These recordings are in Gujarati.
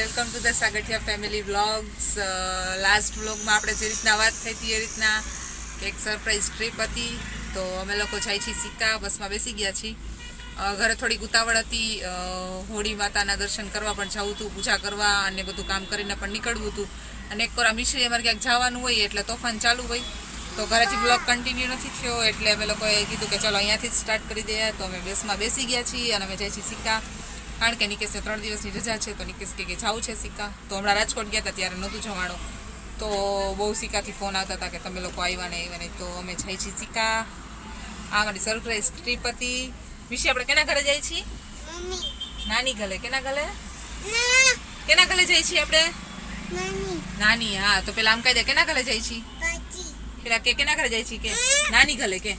Welcome to the Sagathiya family vlogs. Last વ્લોગમાં આપણે જે રીતના વાત થઈ હતી એ રીતના એક સરપ્રાઈઝ ટ્રીપ હતી. તો અમે લોકો જાય છીએ સિક્કા, બસમાં બેસી ગયા છીએ. ઘરે થોડીક ઉતાવળ હતી, હોળી માતાના દર્શન કરવા પણ જવું હતું, પૂજા કરવા અને બધું કામ કરીને પણ નીકળવું હતું. અને એક વાર મિશ્રી અમારે ક્યાંક જવાનું હોય એટલે તોફાન ચાલુ હોય, તો ઘરેથી બ્લોગ કન્ટિન્યુ નથી થયો. એટલે અમે લોકોએ કીધું કે ચલો અહીંયાથી જ સ્ટાર્ટ કરી દઈએ. તો અમે બસમાં બેસી ગયા છીએ અને અમે જઈએ છીએ સિક્કા, કારણ કે નિકેશને 3 દિવસની રજા છે. તો નિકેશ કે જવું છે સિક્કા. તો હમણાં રાજકોટ ગયા હતા ત્યારે નહોતું જવાનું, તો બહુ સિક્કાથી ફોન આવતા હતા કે તમે લોકો આવ્યા નહીં. તો અમે જઈએ છીએ સિક્કા. આ મારી સરપ્રાઈઝ ટ્રીપ હતી. વિશે આપણે કેના ઘરે જઈએ છીએ? નાની ઘરે. કેના ઘરે? કેના ઘરે જઈએ છીએ આપણે? નાની. હા, તો પેલા આમ કહી દે, કેના ઘરે જઈએ છીએ? પેલા કે કેના ઘરે જઈએ છીએ? કે નાની ઘરે. કે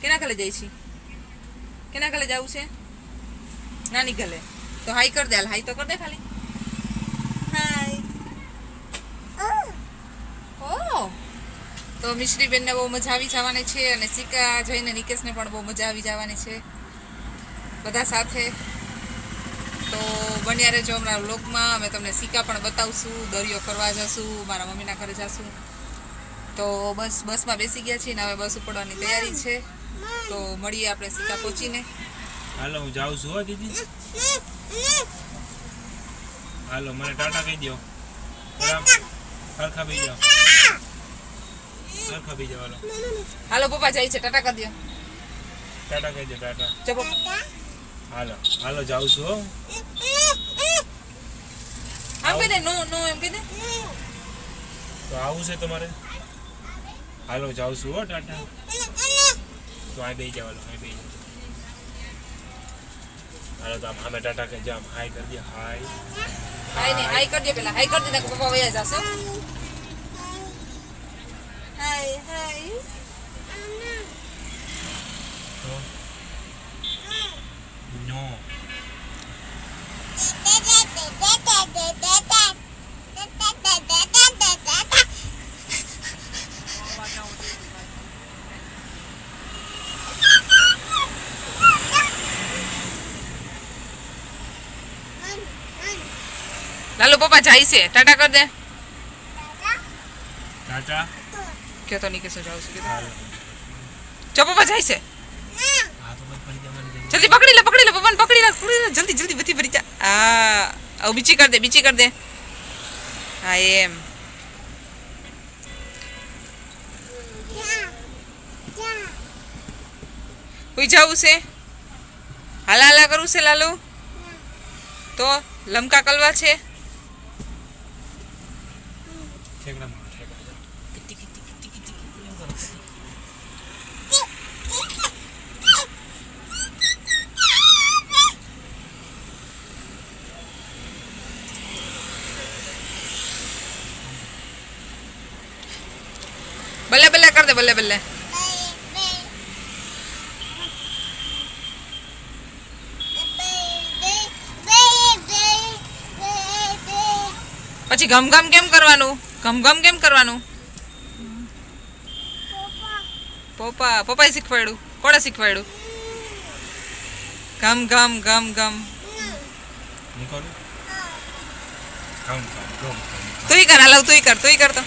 કેના ઘરે જઈએ છીએ? કેના ઘરે જવું છે? નાની ઘરે. તો હાઈ કર દે. હાલ હાઈ તો કર દે ખાલી. હાય. ઓ તો મિશ્રીબેનને બહુ મજા આવી જવાની છે અને સિક્કા જઈને નિકેશને પણ બહુ મજા આવી જવાની છે બધા સાથે. તો બન્યા રહેજો હમણાં વ્લોગમાં. અમે તમને સિક્કા પણ બતાવશું, દરિયો કરવા જશું, મારા મમ્મીના ઘરે જશું. તો બસમાં બેસી ગયા છીએ ને હવે બસ ઉપડવાની તૈયારી છે. તો મળીએ આપણે સિક્કા પહોંચીને. હાલો, હું જાઉં છું હો દીદી. હાલો, મને ટાટા કહી દો. ખરખા બી જાઓ. ખરખા બી જાઓ. હાલો હાલો, પપ્પા જાય છે, ટાટા કરી દો. ટાટા કહી દો. ટાટા. ચલો હાલો હાલો, જાઉં છું હો. આમ કહી દે. નો નો એમ કહી દે. તો આવું છે તમારે? હાલો, જાઉં છું હો. ટાટા. તો આ બેસી જાઓ. હાલો, આ બેસી જાઓ. હાલો, તો આમ સામે ટાટા કહી જાઓ. હાઈ કરી દો. હાઈ. હાઈ ને હાઈ કરી દે પેલા. હાઈ કરી દે ને પપ્પા વયા જશે. હાય હાય. નો. લાલુ પપ્પા જાય છે, ટાટા કર દે. ટાટા. કે તો નિકેશ જાવ છું. હાલો. ચો પપ્પા જાય છે. હા તો બસ પડી જવાની. જલ્દી પકડી લે પપ્પાને પકડી લે જલ્દી જલ્દી બધી ભરી જા. હા, હવે બીચી કર દે. હા એમ. કોઈ જવું છે? હાલા કરવું છે લાલુ? તો લમકા કલવા છે. બલ્લે બલ્લે કર દે. બલ્લે પછી ઘમ કેમ કરવાનું? પપ્પાએ શીખવાડ્યું? કોણે શીખવાડ્યું? ઘમ. હું કરું. કામ તુંય કર. હાલ તુંય કર તો.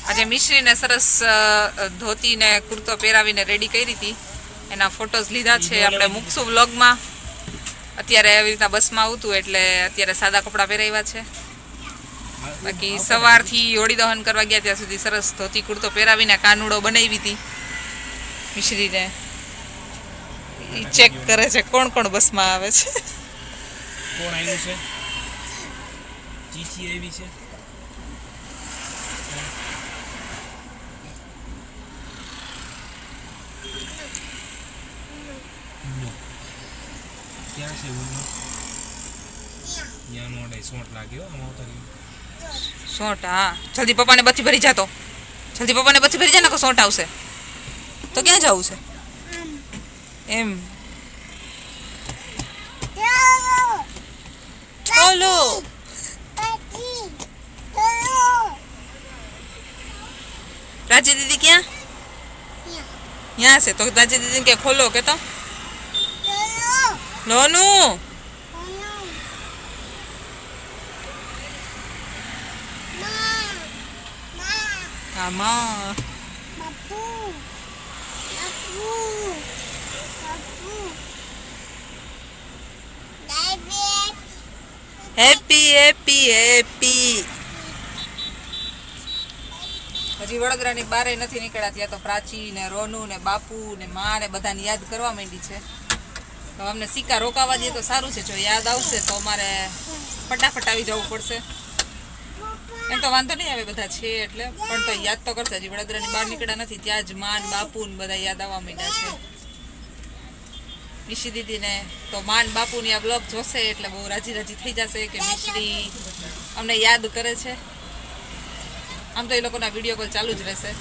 આજે મિશ્રીને સરસ ધોતી ને કુર્તો પહેરાવીને રેડી કરી હતી. એના ફોટોઝ લીધા છે, આપણે મૂકશું વ્લોગમાં. અત્યારે આવી રીતના બસમાં આવતું એટલે અત્યારે સાદા કપડાં પહેરાવ્યા છે. બાકી સવારથી હોળી દહન કરવા ગયા ત્યાં સુધી સરસ ધોતી કુર્તો પહેરાવીને કાનુડો બનાવી હતી મિશ્રીને. એ ચેક કરે છે કોણ બસમાં આવે છે. કોણ આવ્યું છે? ચીચી આવી છે. ક્યાં છે? ત્યાં નો ડાય સોટ લાગ્યો. આમ આવતા રહ્યો સોટ. હા, જલ્દી પપ્પાને બત્તી ભરી જા. તો જલ્દી પપ્પાને બત્તી ભરી જા ને, સોટ આવશે. તો ક્યાં જવું છે એમ? ખોલો. રાજી દીદી ક્યાં? यहाँ से तो राजी दीदी के खोलो के तो नोनू हाँ माँ हैप्पी हैप्पी हैप्पी હજી વડોદરાની બારે નથી નીકળ્યા ત્યાં તો પ્રાચી ને રોનુ ને બાપુ ને માં ને બધાને યાદ કરવા માંડી છે. તો અમને સિક્કા રોકાવા દે તો સારું છે. જો યાદ આવશે તો અમારે ફટાફટ આવી જવું પડશે. એમ તો વાંધો નહીં આવે બધા છે એટલે, પણ તો યાદ તો કરશે. હજી વડોદરાની બહાર નીકળ્યા નથી ત્યાં જ માન બાપુ ને બધા યાદ આવવા માંડ્યા છે. મિશ્રી દીદીને તો માન બાપુની આ બ્લોગ જોશે એટલે બહુ રાજી રાજી થઈ જશે કે મિશ્રી અમને યાદ કરે છે. આમ તો એ લોકોના વિડીયો કોલ ચાલુ જ રહેશે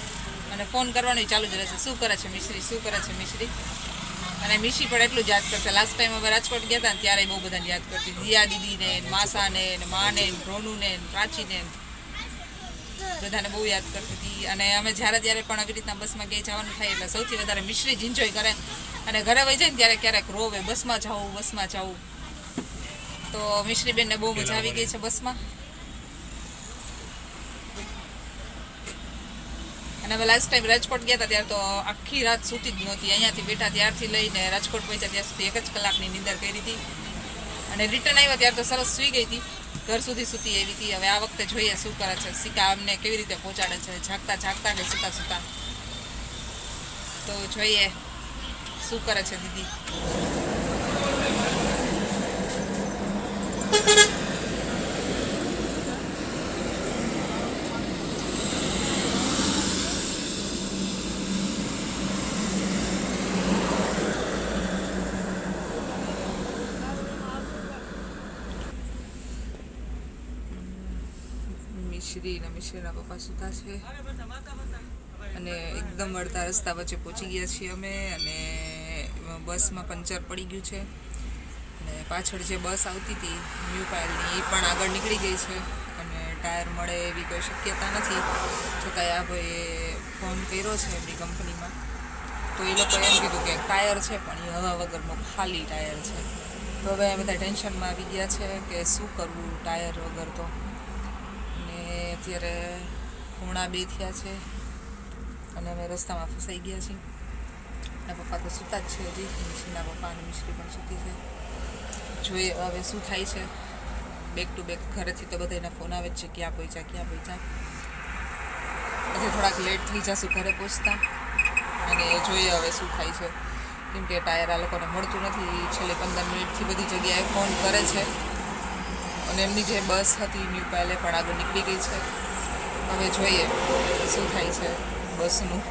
અને ફોન કરવાનું ચાલુ જ રહેશે. શું કરે છે મિશ્રી, શું કરે છે મિશ્રી. અને મિશ્રી પણ એટલું જ યાદ કરશે. લાસ્ટ ટાઈમ અમે રાજકોટ ગયા હતા ને ત્યારે બહુ બધાને યાદ કરતી. દિયા દીદીને, માસાને, માને, રોનુને, પ્રાચીને બધાને બહુ યાદ કરતી હતી. અને અમે જ્યારે ત્યારે પણ આવી રીતના બસમાં ક્યાંય જવાનું થાય એટલે સૌથી વધારે મિશ્રી જ એન્જોય કરે. અને ઘરે વહી જાય ને ત્યારે ક્યારેક રોવે, બસમાં જાઉં બસમાં જાઉં. તો મિશ્રીબેનને બહુ મજા આવી ગઈ છે બસમાં. અને અમે લાસ્ટ ટાઈમ રાજકોટ ગયા હતા ત્યારે તો આખી રાત સૂતી જ નહોતી. અહીંયાથી બેઠા ત્યારથી લઈને રાજકોટ પહોંચ્યા ત્યાં સુધી 1 જ કલાકની નીંદર કરી હતી. અને રિટર્ન આવ્યા ત્યારે તો સરસ સૂઈ ગઈ હતી, ઘર સુધી સૂતી એવી હતી. હવે આ વખતે જોઈએ શું કરે છે સિક્કા, અમને કેવી રીતે પહોંચાડે છે, જાગતા જાગતા કે સૂતા સૂતા. તો જોઈએ શું કરે છે દીદી. મિશ્રીના પપ્પા સુતા છે અને એકદમ અડધા રસ્તા વચ્ચે પહોંચી ગયા છીએ અમે. અને બસમાં પંચર પડી ગયું છે અને પાછળ જે બસ આવતી હતી ન્યૂ પાયલની એ પણ આગળ નીકળી ગઈ છે અને ટાયર મળે એવી કોઈ શક્યતા નથી. છતાંય આ ભાઈએ ફોન કર્યો છે એમની કંપનીમાં તો એ લોકોએ એમ કીધું કે ટાયર છે પણ એ હવા વગરનું ખાલી ટાયર છે. તો હવે બધા ટેન્શનમાં આવી ગયા છે કે શું કરવું ટાયર વગર. તો અત્યારે 1:30 થયા છે અને અમે રસ્તામાં ફસાઈ ગયા છીએ. એના પપ્પા તો સૂતા જ છે હજી. મિશ્રીના પપ્પા અને મિશ્રી પણ સૂતી છે. જોઈએ હવે શું થાય છે. બેક ટુ બેક ઘરેથી તો બધાના ફોન આવે જ છે ક્યાં પહોંચ્યા ક્યાં પહોંચ્યા. હજી થોડાક લેટ થઈ જશું ઘરે પહોંચતા અને જોઈએ હવે શું થાય છે. કેમ કે ટાયર આ લોકોને મળતું નથી. છેલ્લે 15 મિનિટથી બધી જગ્યાએ ફોન કરે છે અને એમની જે બસ હતી ન્યૂ પાયલે પણ આગળ નીકળી ગઈ છે. હવે જોઈએ શું થાય છે બસનું.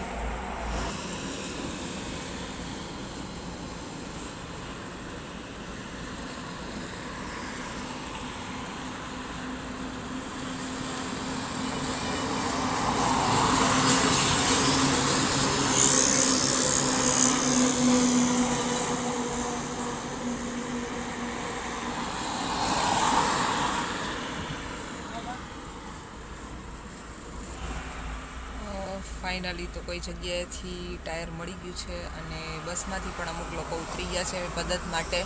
ફાઇનલી તો કોઈ જગ્યાએથી ટાયર મળી ગયું છે અને બસમાંથી પણ અમુક લોકો ઉતરી ગયા છે મદદ માટે.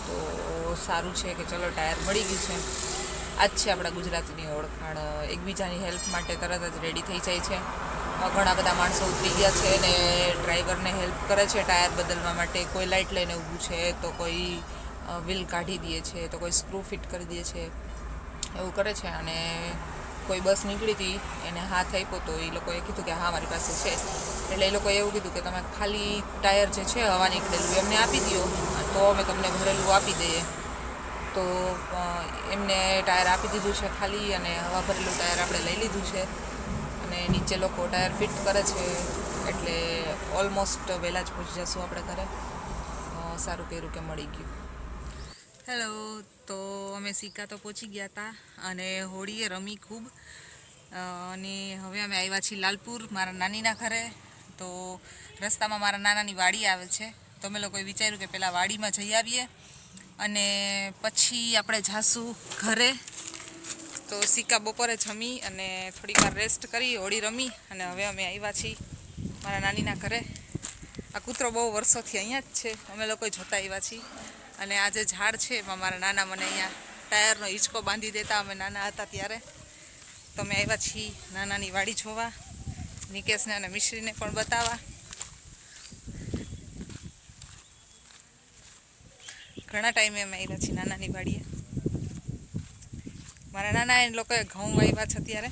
તો સારું છે કે ચલો ટાયર મળી ગયું છે. આ જ છે આપણા ગુજરાતીની ઓળખાણ. એકબીજાની હેલ્પ માટે તરત જ રેડી થઈ જાય છે. ઘણા બધા માણસો ઉતરી ગયા છે અને ડ્રાઈવરને હેલ્પ કરે છે ટાયર બદલવા માટે. કોઈ લાઇટ લઈને ઊભું છે તો કોઈ વ્હીલ કાઢી દે છે તો કોઈ સ્ક્રૂ ફિટ કરી દે છે, એવું કરે છે. અને કોઈ બસ નીકળી હતી એને હાથ આપ્યો તો એ લોકોએ કીધું કે હા મારી પાસે છે. એટલે એ લોકોએ એવું કીધું કે તમે ખાલી ટાયર જે છે હવા નીકળેલું એમને આપી દો તો અમે તમને ભરેલું આપી દઈએ. તો એમને ટાયર આપી દીધું છે ખાલી અને હવા ભરેલું ટાયર આપણે લઈ લીધું છે. અને નીચે લોકો ટાયર ફિટ કરે છે એટલે ઓલમોસ્ટ વહેલા જ પહોંચી જશું આપણે ઘરે. સારું કર્યું કે મળી ગયું. હેલો, તો અમે સિક્કા તો પહોંચી ગયા હતા અને હોળીએ રમી ખૂબ. અને હવે અમે આવ્યા છીએ લાલપુર મારા નાનીના ઘરે. તો રસ્તામાં મારા નાનાની વાડી આવે છે તો અમે લોકોએ વિચાર્યું કે પહેલાં વાડીમાં જઈ આવીએ અને પછી આપણે જાશું ઘરે. તો સિક્કા બપોરે જમી અને થોડીક વાર રેસ્ટ કરી, હોળી રમી અને હવે અમે આવ્યા છીએ મારા નાનીના ઘરે. આ કૂતરો બહુ વર્ષોથી અહીંયા જ છે, અમે લોકો જોતા આવ્યા છીએ. અને આ જે ઝાડ છે એમાં મારા નાના મને અહીંયા ટાયરનો હિંચકો બાંધી દેતા અમે નાના હતા ત્યારે. તો અમે આવ્યા છીએ નાનાની વાડી જોવા, નિકેશને અને મિશ્રીને પણ બતાવવા. ઘણા ટાઈમે અમે આવ્યા છીએ નાનાની વાડીએ. મારા નાના એ લોકોએ ઘઉં વાવ્યા છે અત્યારે.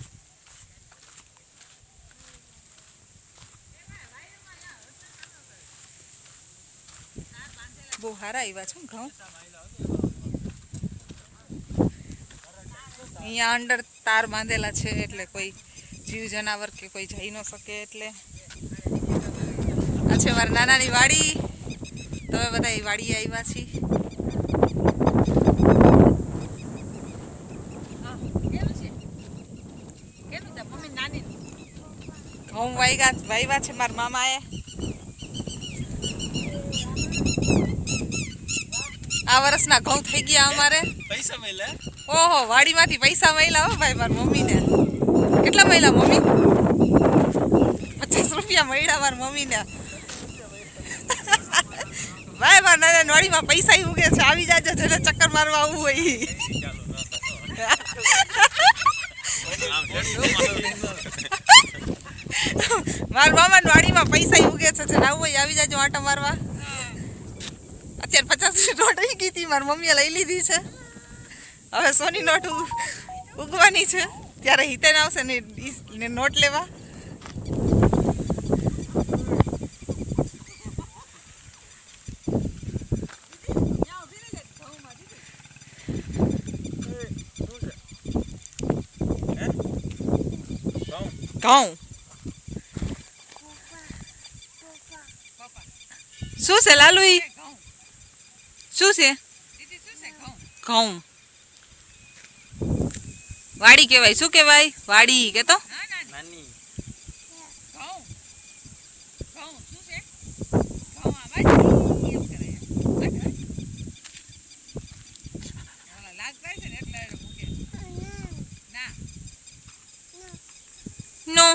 બહુ સારા આવ્યા છે ઘઉં. અહીંયા અંડર તાર બાંધેલા છે એટલે કોઈ જીવ જનાવર કે કોઈ જઈ ન શકે. એટલે આ છે મારા નાનાની વાડી. તો હવે બધા એ વાડીએ આવ્યા છીએ. ઘઉં વાવ્યા છે મારા મામાએ. આ વર્ષના ઘઉં થઈ ગયા અમારે. પૈસા મળ્યા? ઓહો, વાડીમાંથી પૈસા મળ્યા હો ભાઈ મારી મમ્મીને. કેટલા મળ્યા મમ્મી? 50 રૂપિયા મળ્યા મારી મમ્મીને. ભાઈ મારા નાના વાડીમાં પૈસા ઉગે છે, આવી જાજો જેને ચક્કર મારવા આવવું હોય. મારા મામાની વાડીમાં પૈસા ઉગે છે, જેને આવવું હોય આવી જાજો આંટા મારવા. અત્યારે 50 નોટ આવી ગઈ હતી, મારી મમ્મીએ લઈ લીધી છે. હવે સોની નોટ ઉગવાની છે ત્યારે હિતેન આવશે ને નોટ લેવા. ઘઉં શું છે લાલુ? શું છે? ઘઉં વાડી કહેવાય. શું કહેવાય? વાડી કે તો નો.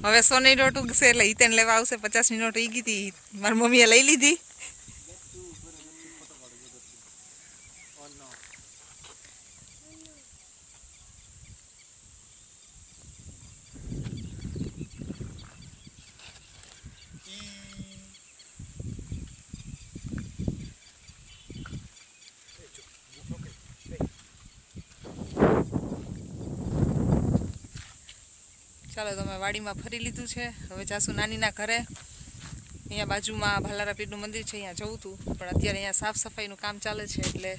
હવે સોની નોટ ઉગશે એટલે હિતેન લેવા આવશે. 50ની નોટ ઉગી હતી, મારી મમ્મીએ લઈ લીધી. ચાલો તમે વાડીમાં ફરી લીધું છે, હવે જાશું નાનીના ઘરે. અહીંયા બાજુમાં ભાલારા પીરનું મંદિર છે, અહીંયા જવું હતું પણ અત્યારે અહીંયા સાફ સફાઈનું કામ ચાલે છે એટલે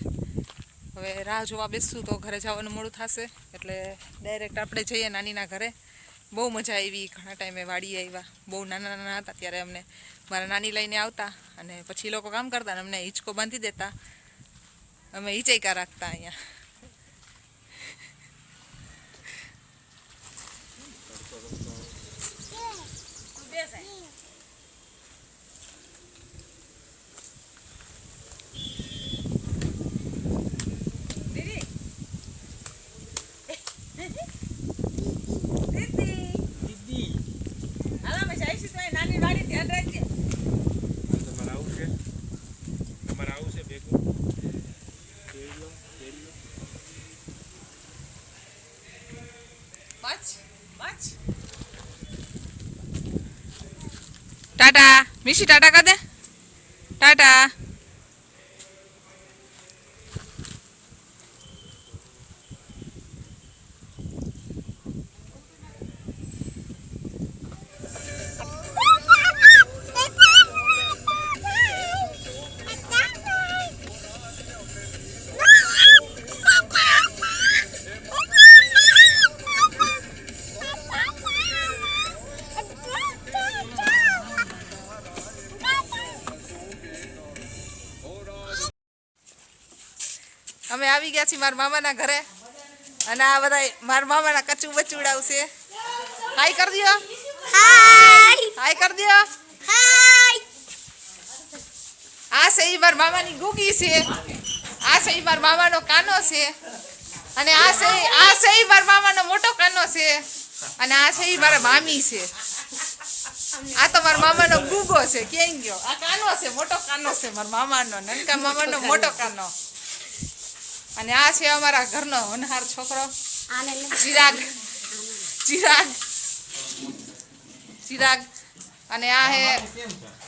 હવે રાહ જોવા બેસશું તો ઘરે જવાનું મોડું થશે. એટલે ડાયરેક્ટ આપણે જઈએ નાનીના ઘરે. બહુ મજા આવી, ઘણા ટાઈમે વાડીએ આવ્યા. બહુ નાના નાના હતા ત્યારે અમને મારા નાની લઈને આવતા અને પછી લોકો કામ કરતા અને અમને હિંચકો બાંધી દેતા. અમે હિંચૈકા રાખતા અહીંયા. टाटा मिशी, टाटा कर दे, टाटा. અમે આવી ગયા છીએ મારા મામાના ઘરે અને આ બધા મારા મામાના કચું બચું ઉડાવશે. હાય કરી દો. હાય કરી દો. આ છે ઈ મારા મામાની ગુગી છે. આ છે ઈ મારા મામાનો કાનો છે અને આ છે ઈ મારા મામાનો મોટો કાનો છે અને આ છે ઈ મારા મામી છે. આ તો મારા મામાનો ગુગો છે. ક્યાં ગયો? આ કાનો છે, મોટો કાનો છે મારા મામાનો, નનકા મામાનો મોટો કાનો. અને આ છે અમારા ઘરનો હોનહાર છોકરો ચિરાગ. અને આ હે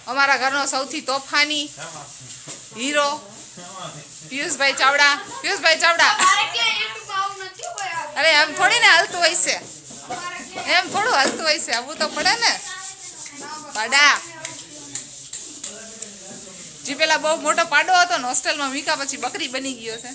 અમારા ઘરનો સૌથી તોફાની હીરો પિયુષભાઈ ચાવડા. અરે એમ થોડી ને હાલતું હોય છે, એમ થોડું હાલતું હોય છે, આવવું તો પડે ને પાડા. જી પેલા બહુ મોટો પાડો હતો ને હોસ્ટેલમાં મીકા, પછી બકરી બની ગયો છે.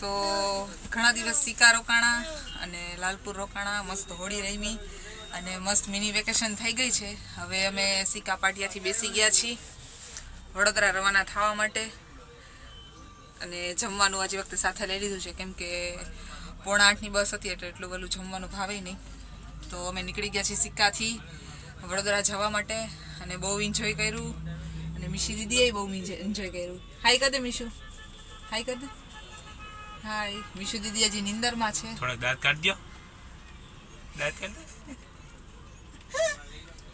તો ઘણા દિવસ સિકા રોકાણા અને લાલપુર રોકાણા, મસ્ત હોળી રમી અને મસ્ત મિની વેકેશન થઈ ગઈ છે. હવે અમે સિકા પાટિયાથી બેસી ગયા છીએ વડોદરા રવાના થવા માટે. અને જમવાનું આજે વખતે સાથે લઈ લીધું છે કેમ કે 7:45ની બસ હતી એટલે એટલું બધું જમવાનું ભાવે નહીં. તો અમે નીકળી ગયા છીએ સિક્કાથી વડોદરા જવા માટે અને બહુ એન્જોય કર્યું. અને મિશી દીદીએ બહુ એન્જોય કર્યું. હાય કર દે મીશુ, હાય કર દે. હાય મિશુ દીદી હજી નિંદરમાં છે. થોડા દાંત કાઢ દો, દાંત કાઢ દે.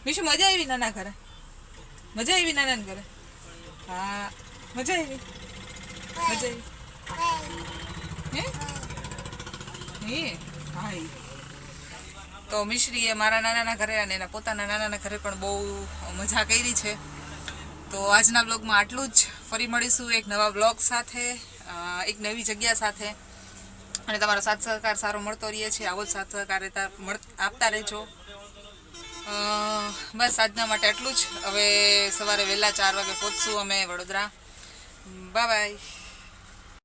મિશુ મજા આવી નાના ઘરે? મજા આવી નાના ઘરે? હા મજા આવી, મજા આવી. હે હાય. તો મિશ્રીએ મારા નાનાના ઘરે અને એના પોતાના નાનાના ઘરે પણ બહુ મજા કરી છે. તો આજના બ્લોગમાં આટલું જ. ફરી મળીશું એક નવા બ્લોગ સાથે, એક નવી જગ્યા સાથે. અને તમારો સાથ સહકાર સારો મળતો રહે છે, આવો જ સાથ સહકાર આપતા રહેજો. બસ આજના માટે આટલું જ. હવે સવારે વહેલા 4 વાગે પહોંચશું અમે વડોદરા. Bye bye.